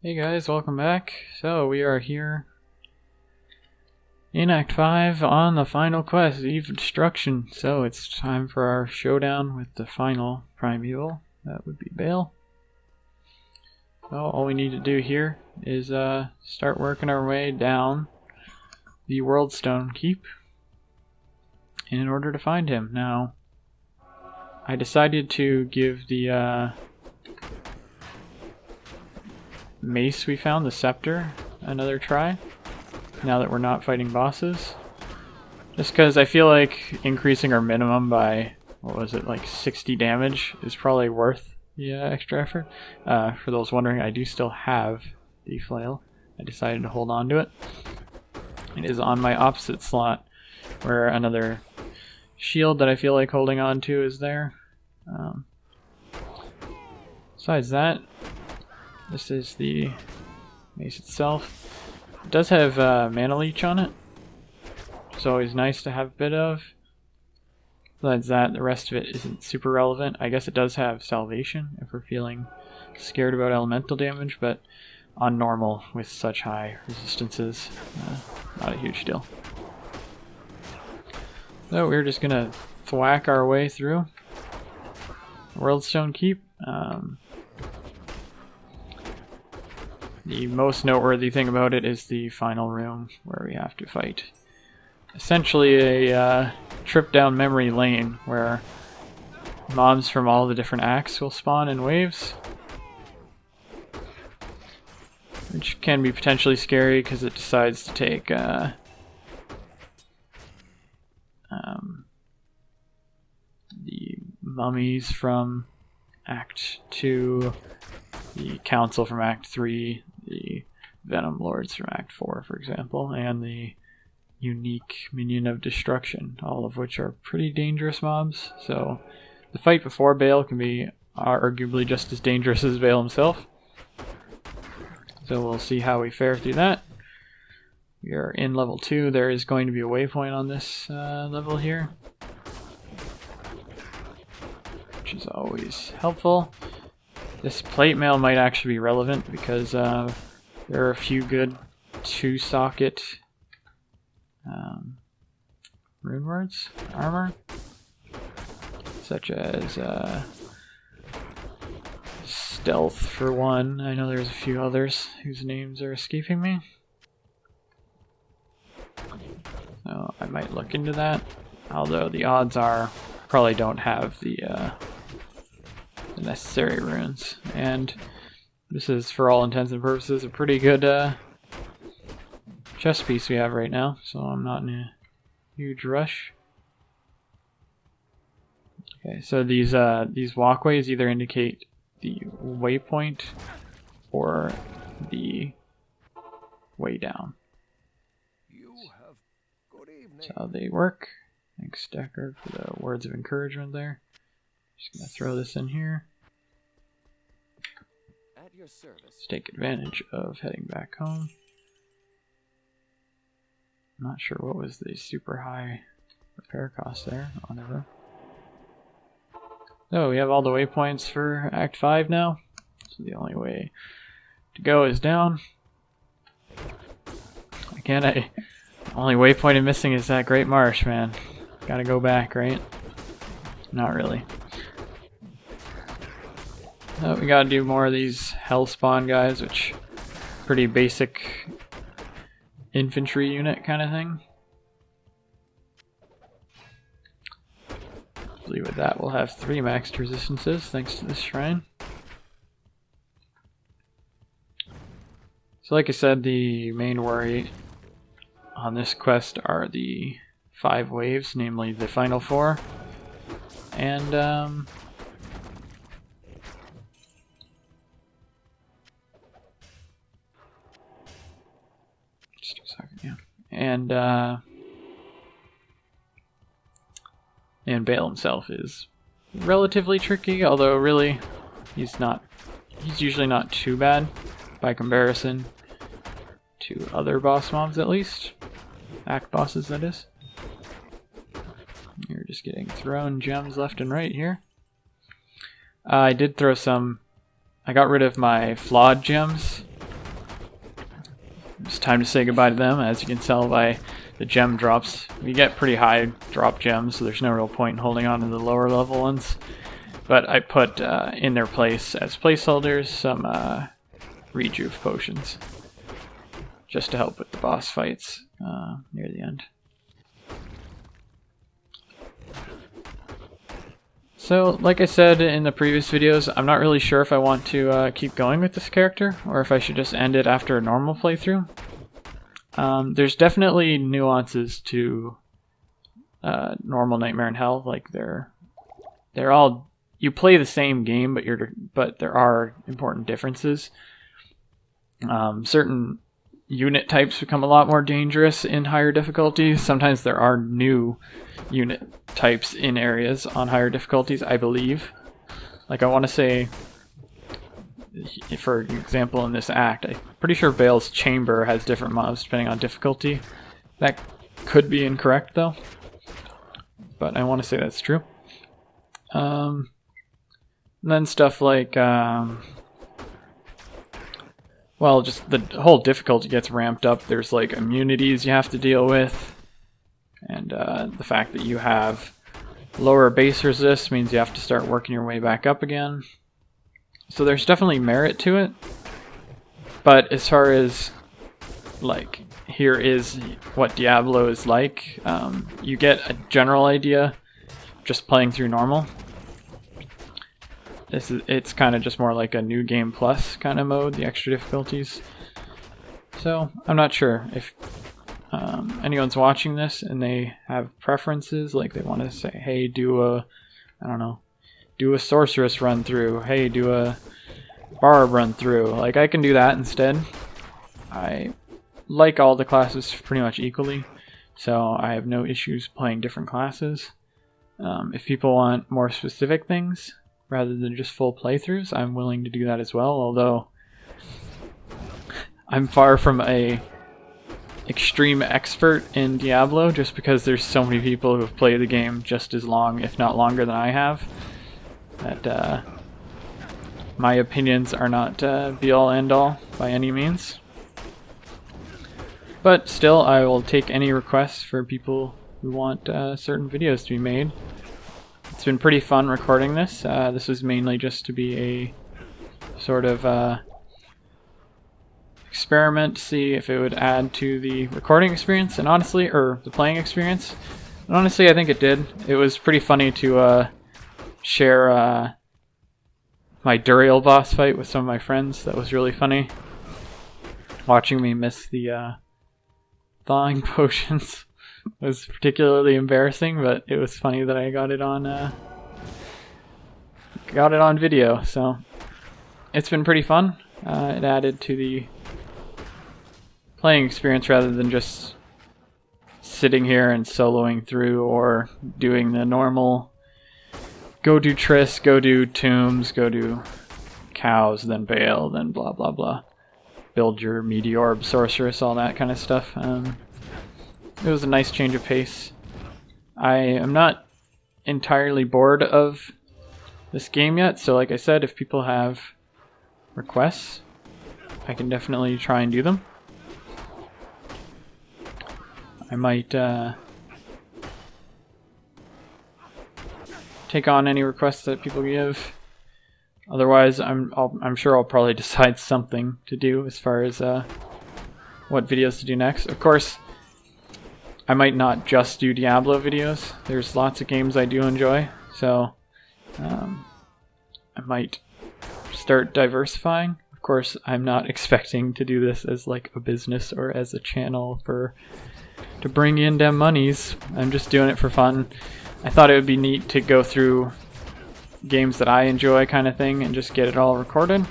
Hey guys, welcome back. So we are here in Act 5 on the final quest, Eve of Destruction. So it's time for our showdown with the final primeval. That would be Bale. So all we need to do here is start working our way down the Worldstone Keep in order to find him. Now, I decided to give the mace we found, the scepter, another try now that we're not fighting bosses, just because I feel like increasing our minimum by, what was it, like 60 damage is probably worth the extra effort. For those wondering, I do still have the flail. I decided to hold on to it. It is on my opposite slot where another shield that I feel like holding on to is there. Besides that, this is the mace itself. It does have mana leech on it. It's always nice to have a bit of. Besides that, the rest of it isn't super relevant. I guess it does have salvation if we're feeling scared about elemental damage, but on normal with such high resistances, not a huge deal. So we're just gonna thwack our way through Worldstone Keep. The most noteworthy thing about it is the final room where we have to fight essentially a trip down memory lane where mobs from all the different acts will spawn in waves, which can be potentially scary because it decides to take the mummies from Act 2, the Council from Act 3, the Venom Lords from Act 4, for example, and the unique Minion of Destruction, all of which are pretty dangerous mobs. So the fight before Bale can be arguably just as dangerous as Bale himself. So we'll see how we fare through that. We are in level 2. There is going to be a waypoint on this level here, which is always helpful. This plate mail might actually be relevant because there are a few good 2-socket rune words, armor, such as stealth for one. I know there's a few others whose names are escaping me, so I might look into that, although the odds are probably don't have the necessary runes. And this is, for all intents and purposes, a pretty good chest piece we have right now, so I'm not in a huge rush. Okay, so these walkways either indicate the waypoint or the way down. That's how they work. Thanks, Decker, for the words of encouragement there. Just gonna throw this in here. At your service. Let's take advantage of heading back home. I'm not sure what was the super high repair cost there. Whatever. So we have all the waypoints for Act 5 now. So the only way to go is down. Again, the only waypoint I'm missing is that Great Marsh, man. Gotta go back, right? Not really. We gotta do more of these hell spawn guys, which pretty basic infantry unit kind of thing. I believe with that we'll have 3 maxed resistances thanks to this shrine. So like I said, the main worry on this quest are the 5 waves, namely the final 4, and just a second, yeah. And Bale himself is relatively tricky, although really he's usually not too bad by comparison to other boss mobs, at least. Act bosses, that is. You're just getting thrown gems left and right here. I did throw some... I got rid of my flawed gems it's time to say goodbye to them. As you can tell by the gem drops, we get pretty high drop gems, so there's no real point in holding on to the lower level ones. But I put in their place as placeholders some rejuve potions, just to help with the boss fights near the end. So, like I said in the previous videos, I'm not really sure if I want to keep going with this character, or if I should just end it after a normal playthrough. There's definitely nuances to normal Nightmare in Hell. Like they're all, you play the same game, but there are important differences. Certain unit types become a lot more dangerous in higher difficulties. Sometimes there are new unit types in areas on higher difficulties, I believe. Like I want to say, for example, in this act, I'm pretty sure Bale's chamber has different mobs depending on difficulty. That could be incorrect though, but I want to say that's true. And then stuff like well, just the whole difficulty gets ramped up. There's like immunities you have to deal with, and the fact that you have lower base resist means you have to start working your way back up again. So there's definitely merit to it, but as far as like here is what Diablo is like, you get a general idea just playing through normal. It's kind of just more like a new game plus kind of mode, the extra difficulties. So I'm not sure if anyone's watching this and they have preferences, like they want to say, hey, do a, I don't know, do a sorceress run through, hey, do a barb run through. Like I can do that instead. I like all the classes pretty much equally, so I have no issues playing different classes. If people want more specific things rather than just full playthroughs, I'm willing to do that as well, although I'm far from a extreme expert in Diablo, just because there's so many people who have played the game just as long, if not longer than I have, that my opinions are not be-all end-all by any means. But still, I will take any requests for people who want certain videos to be made. It's been pretty fun recording this. This was mainly just to be a sort of experiment to see if it would add to the recording experience, and honestly, or the playing experience. And honestly, I think it did. It was pretty funny to share my Duriel boss fight with some of my friends. That was really funny. Watching me miss the thawing potions was particularly embarrassing, but it was funny that I got it on video. So it's been pretty fun. It added to the playing experience rather than just sitting here and soloing through or doing the normal go do Triss, go do tombs, go do cows, then Bale, then blah blah blah. Build your Meteorb sorceress, all that kind of stuff. It was a nice change of pace. I am not entirely bored of this game yet, so like I said, if people have requests, I can definitely try and do them. I might take on any requests that people give. Otherwise, I'm sure I'll probably decide something to do as far as what videos to do next. Of course, I might not just do Diablo videos. There's lots of games I do enjoy, so I might start diversifying. Of course, I'm not expecting to do this as like a business or as a channel to bring in them monies. I'm just doing it for fun. I thought it would be neat to go through games that I enjoy kind of thing and just get it all recorded.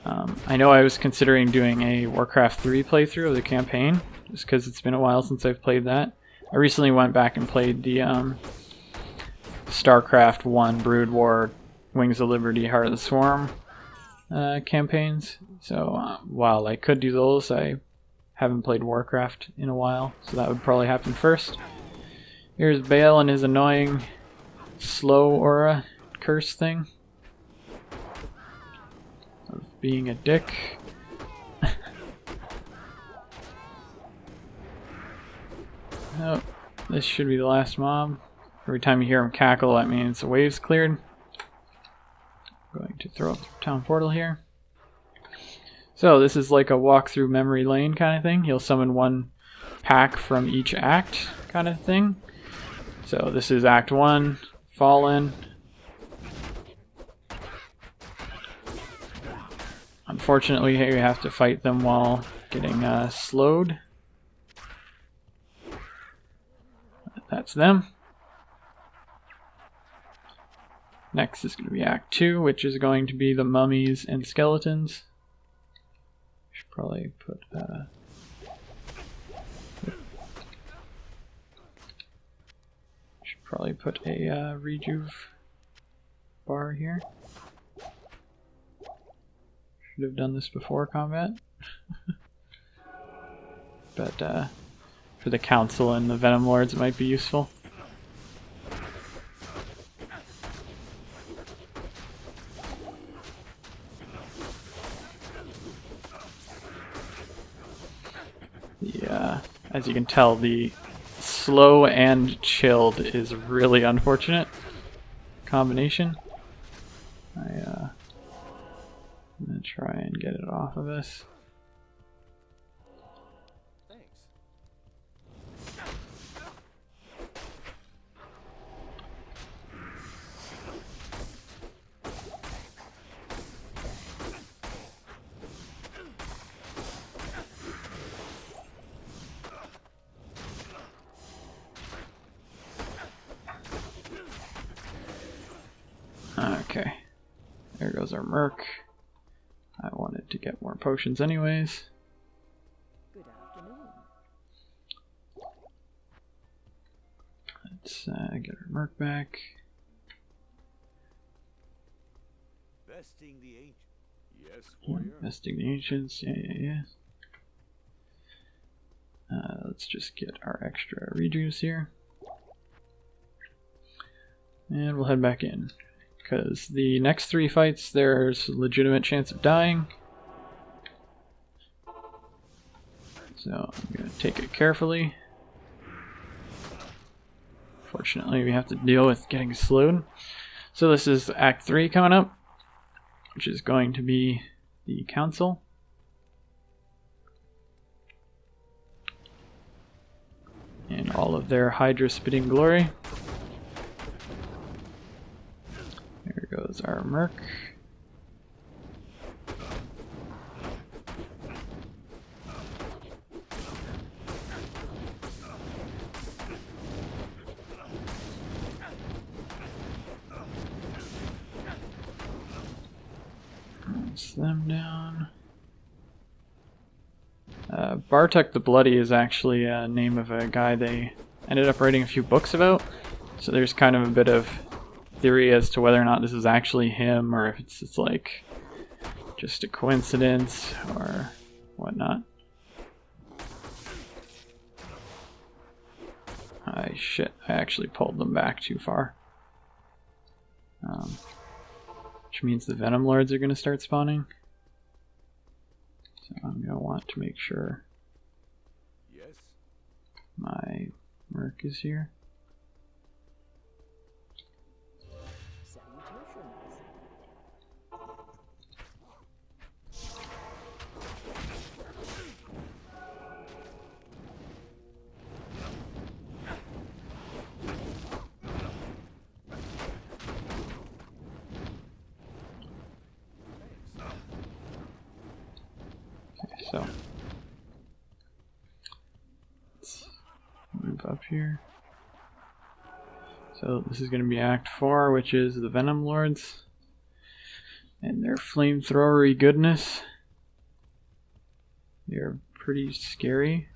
I know I was considering doing a Warcraft 3 playthrough of the campaign, just because it's been a while since I've played that. I recently went back and played the StarCraft 1, Brood War, Wings of Liberty, Heart of the Swarm campaigns. So while I could do those, I haven't played Warcraft in a while, so that would probably happen first. Here's Bale and his annoying slow aura curse thing of being a dick. This should be the last mob. Every time you hear him cackle, that means the wave's cleared. I'm going to throw up the town portal here. So this is like a walk through memory lane kind of thing. You'll summon one pack from each act kind of thing. So this is Act 1, Fallen. Unfortunately, here you have to fight them while getting slowed. That's them. Next is going to be Act 2, which is going to be the mummies and skeletons. Should probably put a rejuve bar here. Should have done this before combat. But for the council and the Venom Lords it might be useful. As you can tell, the slow and chilled is a really unfortunate combination. I'm gonna try and get it off of us. Okay, there goes our Merc. I wanted to get more potions anyways. Good afternoon. Let's get our Merc back. Besting the ancient. Yes, warrior. Besting the ancients. Yeah. Let's just get our extra rejuice here. And we'll head back in. Because the next 3 fights, there's a legitimate chance of dying. So I'm going to take it carefully. Fortunately, we have to deal with getting slowed. So this is Act 3 coming up, which is going to be the Council. And all of their Hydra-spitting glory. There goes our Merc. Let's them down. Bartek the Bloody is actually a name of a guy they ended up writing a few books about. So there's kind of a bit of theory as to whether or not this is actually him or if it's just like just a coincidence or whatnot. Shit, I actually pulled them back too far. Which means the Venom Lords are going to start spawning. So I'm going to want to make sure my Merc is here. So let's move up here. So this is going to be Act 4, which is the Venom Lords and their flamethrowery goodness. They're pretty scary.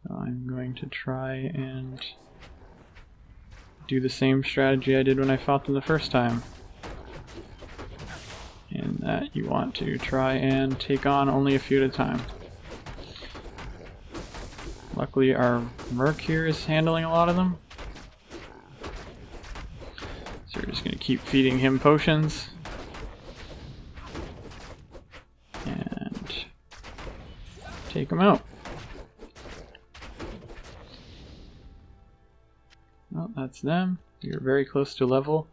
So I'm going to try and do the same strategy I did when I fought them the first time. In that you want to try and take on only a few at a time. Luckily our Merc here is handling a lot of them. So we're just going to keep feeding him potions. And take him out. that's them. You're very close to level,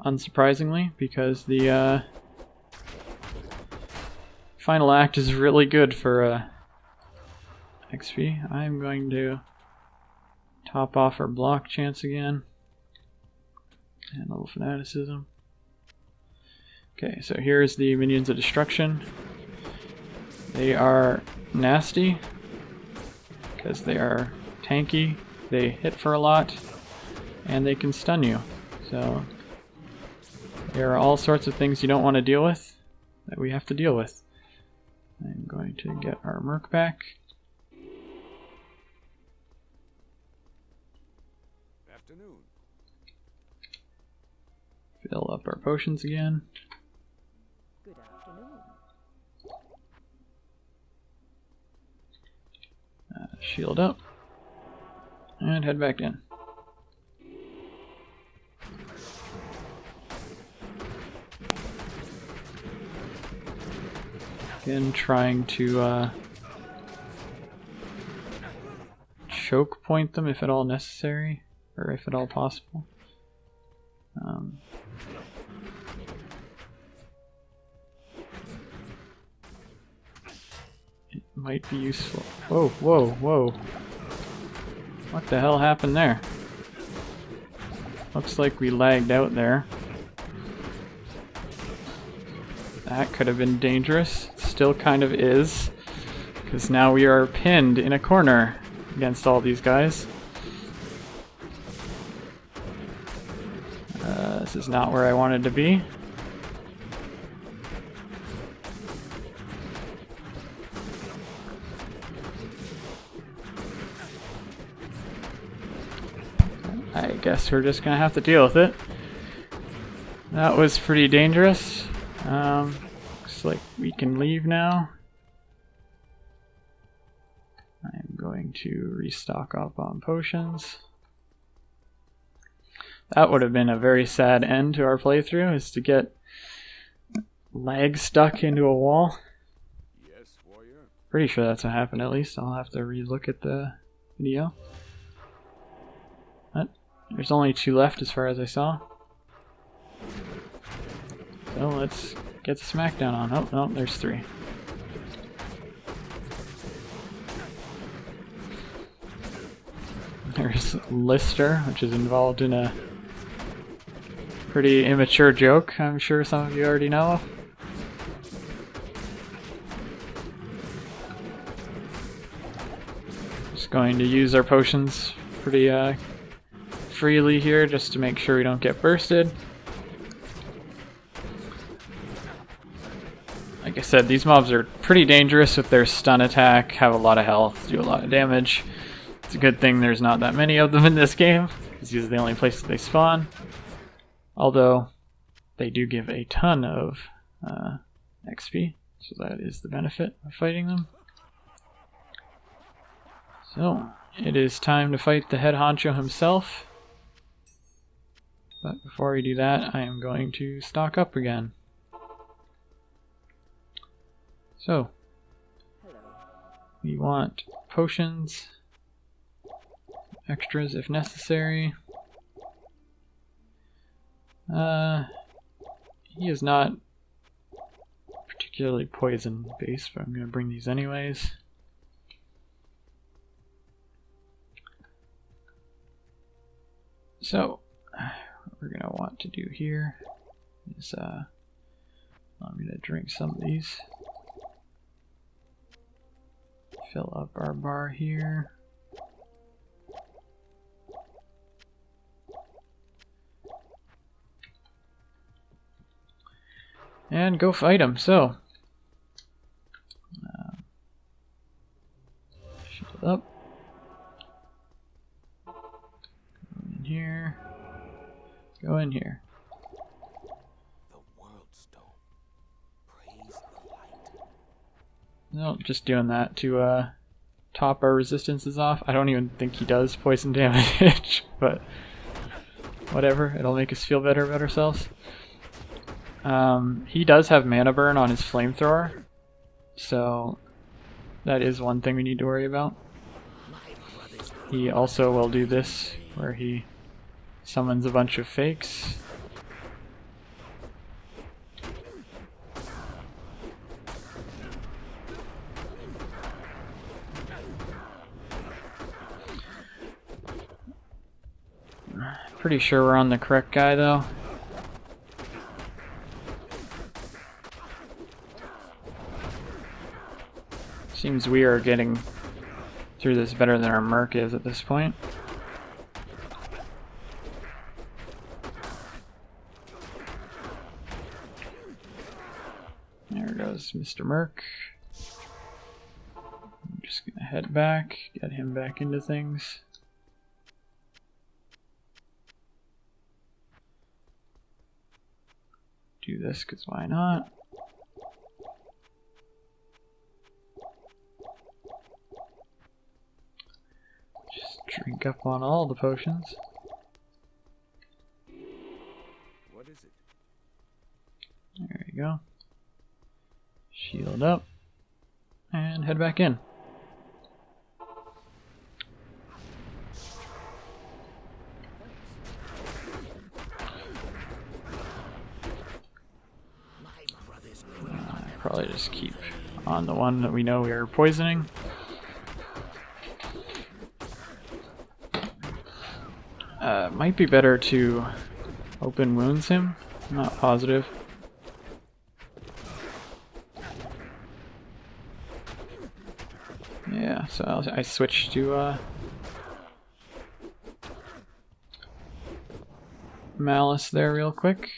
unsurprisingly, because the final act is really good for XP. I'm going to top off our block chance again. And a little fanaticism. Okay, so here's the minions of destruction. They are nasty because they are tanky, they hit for a lot, and they can stun you. So there are all sorts of things you don't want to deal with that we have to deal with. I'm going to get our merc back. Afternoon. Fill up our potions again. Good afternoon. Shield up. And head back in. Again, trying to choke point them if at all necessary, or if at all possible. It might be useful. Whoa, whoa, whoa. What the hell happened there? Looks like we lagged out there. That could have been dangerous. Still kind of is. Because now we are pinned in a corner against all these guys. This is not where I wanted to be. I guess we're just gonna have to deal with it. That was pretty dangerous. Looks like we can leave now. I'm going to restock up on potions. That would have been a very sad end to our playthrough, is to get lag stuck into a wall. Yes, warrior. Pretty sure that's what happened, at least. I'll have to re-look at the video. But there's only 2 left as far as I saw. So let's get the smackdown on. Oh, no, there's 3. There's Lister, which is involved in a pretty immature joke, I'm sure some of you already know. Just going to use our potions pretty freely here just to make sure we don't get bursted. Like I said, these mobs are pretty dangerous with their stun attack, have a lot of health, do a lot of damage. It's a good thing there's not that many of them in this game, because these are the only places they spawn. Although, they do give a ton of XP, so that is the benefit of fighting them. So, it is time to fight the head honcho himself. But before we do that, I am going to stock up again. So, we want potions, extras if necessary. He is not particularly poison based, but I'm going to bring these anyways. So, what we're going to want to do here is, I'm going to drink some of these. Fill up our bar here. And go fight him. So, shield up. Go in here. Go in here. The world stone. Praise the light. No, just doing that to top our resistances off. I don't even think he does poison damage, but whatever. It'll make us feel better about ourselves. He does have mana burn on his flamethrower, so that is one thing we need to worry about. He also will do this, where he Summons a bunch of fakes. Pretty sure we're on the correct guy though. Seems we are getting through this better than our merc is at this point. There goes Mr. Merc. I'm just gonna head back, get him back into things. Do this because why not? Just drink up on all the potions. What is it? There you go. Shield up and head back in. Probably just keep on the one that we know we are poisoning. Might be better to open wounds him. I'm not positive. Yeah, so I switched to Malice there real quick.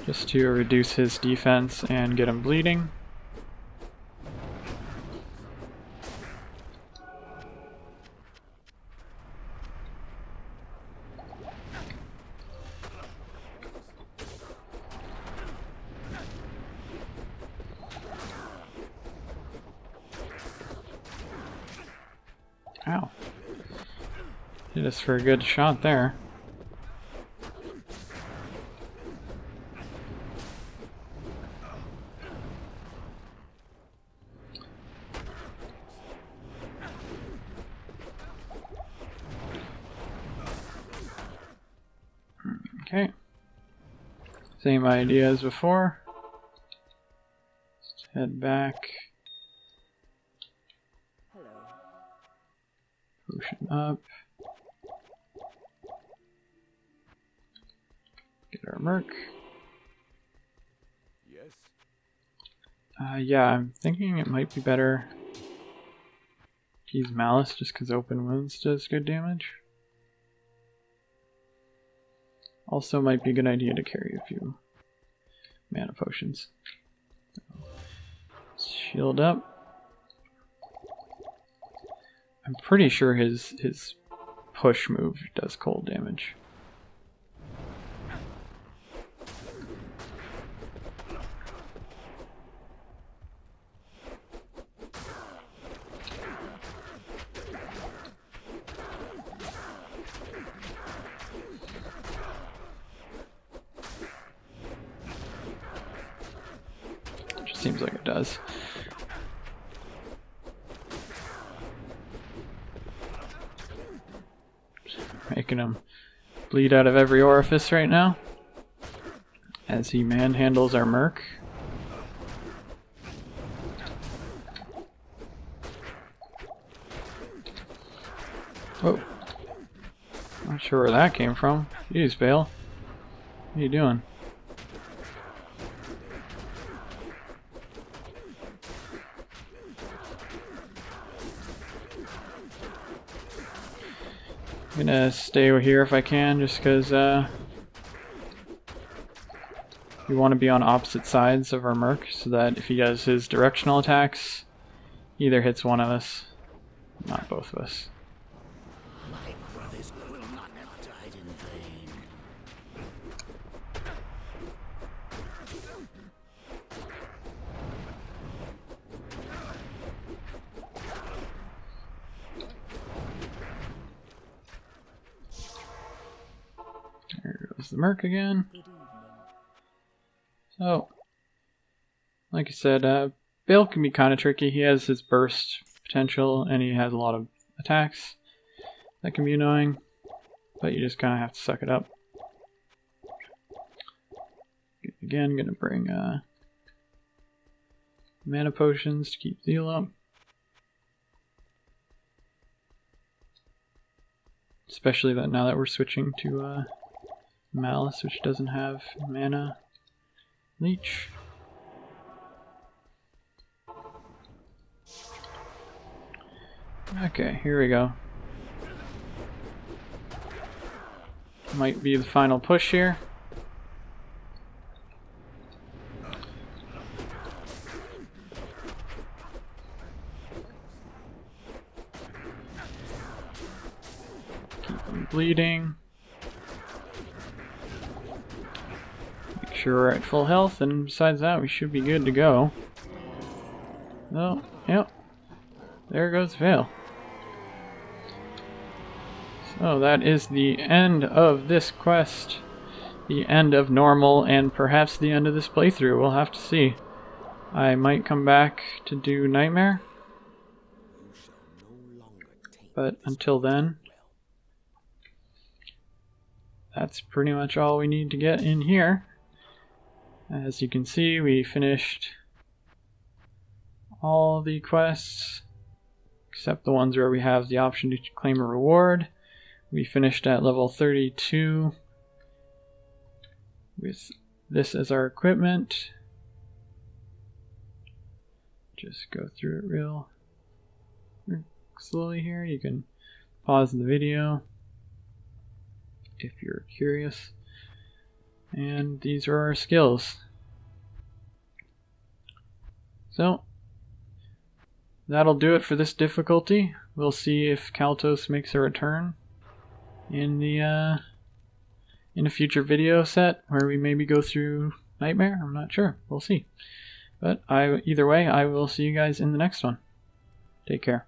Just to reduce his defense and get him bleeding. Ow. Hit us for a good shot there. Okay. Same idea as before. Just head back. Hello. Potion up. Get our merc. Yes? Yeah, I'm thinking it might be better to use Malice just because open wounds does good damage. Also might be a good idea to carry a few mana potions. Shield up. I'm pretty sure his push move does cold damage. Seems like it does. Making him bleed out of every orifice right now as he manhandles our merc. Oh, not sure where that came from. Jeez, Bale. What are you doing? I'm gonna stay here if I can, just because we want to be on opposite sides of our merc, so that if he does his directional attacks, he either hits one of us, not both of us. My brothers will not have died in vain. There goes the merc again. Good evening. So, like I said, Bale can be kind of tricky. He has his burst potential, and he has a lot of attacks. That can be annoying, but you just kind of have to suck it up. Again, gonna bring mana potions to keep Zeal up. Especially that now that we're switching to Malice, which doesn't have mana leech. Okay, here we go. Might be the final push here. Keep them bleeding. Make sure we're at full health, and besides that, we should be good to go. Oh, yep. There goes Vale. So that is the end of this quest. The end of normal, and perhaps the end of this playthrough. We'll have to see. I might come back to do Nightmare. But until then, that's pretty much all we need to get in here. As you can see, we finished all the quests, except the ones where we have the option to claim a reward. We finished at level 32 with this as our equipment. Just go through it real slowly here. You can pause the video if you're curious. And these are our skills. So that'll do it for this difficulty. We'll see if Kaltos makes a return in a future video set where we maybe go through Nightmare. I'm not sure. We'll see. But either way, I will see you guys in the next one. Take care.